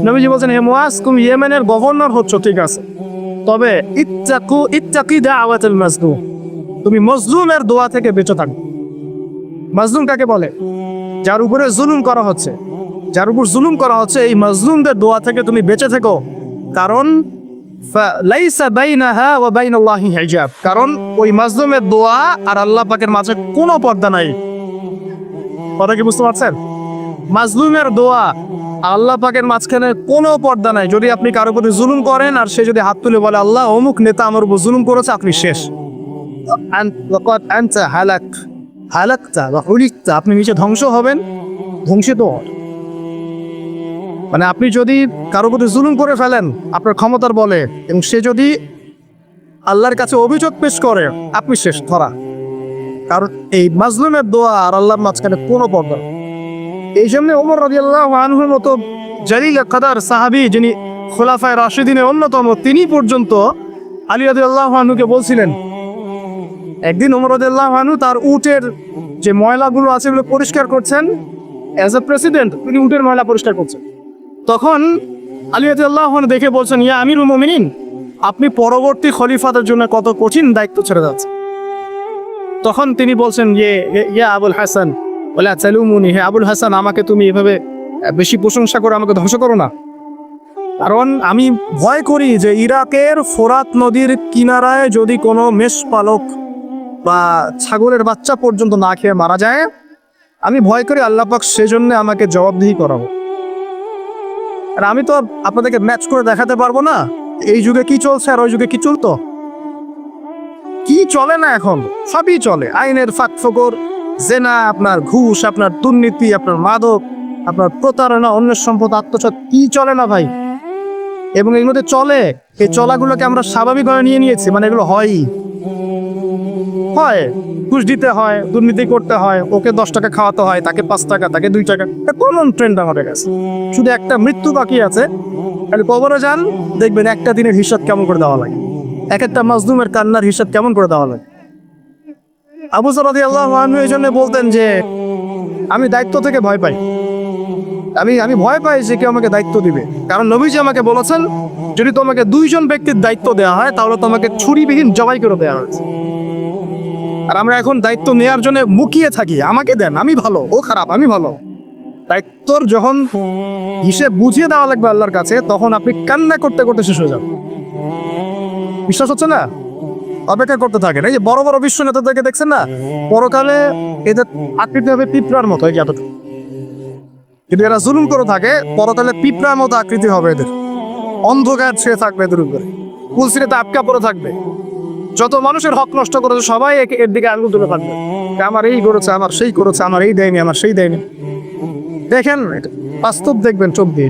নবীজি বলছেন, হে মুআজ, তুমি ইয়েমেনের গভর্নর হচ্ছ, ঠিক আছে, তবে ইত্তাকি দাওয়াতুল মাজলুম, তুমি মজলুমের দোয়া থেকে বেঁচে থাকো। মাজলুম কাকে বলে? যার উপরে জুলুম করা হচ্ছে, যার উপর জুলুম করা হচ্ছে, এই মাজলুমদের দোয়া থেকে তুমি বেঁচে থেকো। কারণ লাইসা বাইনাহা ওয়া বাইনাল্লাহি হিজাব, কারণ ওই মাজলুমের দোয়া আর আল্লাহ পাকের মাঝে কোনো পর্দা নাই। কথা কি বুঝতে পারছেন? মাজলুমের দোয়া আল্লাহ পাকের মাঝখানে কোনো পর্দা নাই। যদি আপনি কারো প্রতি জুলুম করেন আর সে যদি হাত তুলে বলে, আল্লাহ অমুক নেতা আমার উপর জুলুম করেছে, আপনি শেষ। আপনি নিচে ধ্বংস হবেন, ধ্বংসিত। মানে আপনি যদি কারো প্রতি জুলুম করে ফেলেন আপনার ক্ষমতার বলে, এবং সে যদি আল্লাহর কাছে অভিযোগ পেশ করে, আপনি শেষ, ধরা। কারণ এই মাজলুমের দোয়া আর আল্লাহর মাঝখানে কোনো পর্দা। এই জন্য ওমর রাদিয়াল্লাহু আনহুর মতো জালিল কাদার সাহাবী, যিনি খোলাফায়ে রাশিদিনের অন্যতম, তিনি পর্যন্ত আলী রাদিয়াল্লাহু আনহুকে বলছিলেন, একদিন ওমর রাদিয়াল্লাহু আনহু তার উটের যে ময়লাগুলো আছে এগুলো পরিষ্কার করছেন। অ্যাজ এ প্রেসিডেন্ট তিনি উটের ময়লা পরিষ্কার করছেন। তখন আলী রাদিয়াল্লাহু আনহু দেখে বলছেন, ইয়া আমিরুল মুমিনিন, আপনি পরবর্তী খলিফাদের জন্য কত কঠিন দায়িত্ব ছেড়ে যাচ্ছে। তখন তিনি বলছেন, ইয়া আবুল হাসান ওয়ালা তালুমুনি, হে আবুল হাসান, আমাকে তুমি এভাবে বেশি প্রশংসা করে আমাকে ধ্বংস করো না। কারণ আমি ভয় করি যে ইরাকের ফোরাত নদীর কিনারায় যদি কোনো মেষপালক বা ছাগলের বাচ্চা পর্যন্ত না খেয়ে মারা যায়, আমি ভয় করি আল্লাহ পাক সেজন্য আমাকে জবাবদিহি করাবো। আর আমি তো আপনাদেরকে ম্যাচ করে দেখাতে পারবো না এই যুগে কি চলছে আর ওই যুগে কি চলতো। কি চলে না এখন? সবই চলে। আইনের ফাঁক ফোকর, জেনা, আপনার ঘুষ, আপনার দুর্নীতি, আপনার মাদক, আপনার প্রতারণা, অন্যের সম্পদ আত্মসাৎ, কি চলে না ভাই? এবং এগুলোতে চলে, এই চলাগুলোকে আমরা স্বাভাবিকভাবে নিয়ে নিয়েছি। মানে এগুলো হয়, ঘুষ দিতে হয়, দুর্নীতি করতে হয়, ওকে 10 টাকা খাওয়াতে হয়, তাকে 5 টাকা, তাকে 2 টাকা, কমন ট্রেন্ড আমাদের কাছে। শুধু একটা মৃত্যু বাকি আছে, তাহলে কবরে যান, দেখবেন একটা দিনের হিসাব কেমন করে দেওয়া লাগে, এক একটা মাজলুমের কান্নার হিসাব কেমন করে দেওয়া লাগে। আবু যর রাদিয়াল্লাহু আনহু এই জন্য বলতেন যে আমি দায়িত্ব থেকে ভয় পাই, আমি ভয় পাই যে কেউ আমাকে দায়িত্ব দিবে। কারণ নবীজি আমাকে বলেছেন, যদি তোমাকে 2 জন ব্যক্তির দায়িত্ব দেওয়া হয় তাহলে তোমাকে ছুরিবিহীন জবাই করে দেওয়া হয়েছে। আর আমরা এখন দায়িত্ব নেওয়ার জন্য মুখিয়ে থাকি, আমাকে দেন, আমি ভালো, ও খারাপ, আমি ভালো। দায়িত্বর যখন হিসেব বুঝিয়ে দেওয়া লাগবে আল্লাহর কাছে, তখন আপনি কান্না করতে করতে শেষ হয়ে যাবেন। বিশ্বাস হচ্ছে না? অপেক্ষা করতে থাকেন। এই যে বড় বড় বিশ্ব নেতাদেরকে দেখছেন না, পরকালে এদের আকৃতি হবে পিঁপড়ার মতো, এই যতটুকু। কিন্তু এরা জুলুম করে থাকে, পরকালে পিঁপড়ার মতো আকৃতি হবে এদের, অন্ধকার ছেয়ে থাকবে এদের উপরে, কুলসিতে আটকা পড়ে থাকবে। যত মানুষের হক নষ্ট করেছে সবাই এর দিকে আঙুল তুলে থাকবে, আমার এই করেছে, আমার সেই করেছে, আমার এই দেয়নি, আমার সেই দেয়নি। দেখেন, বাস্তব দেখবেন চোখ দিয়ে।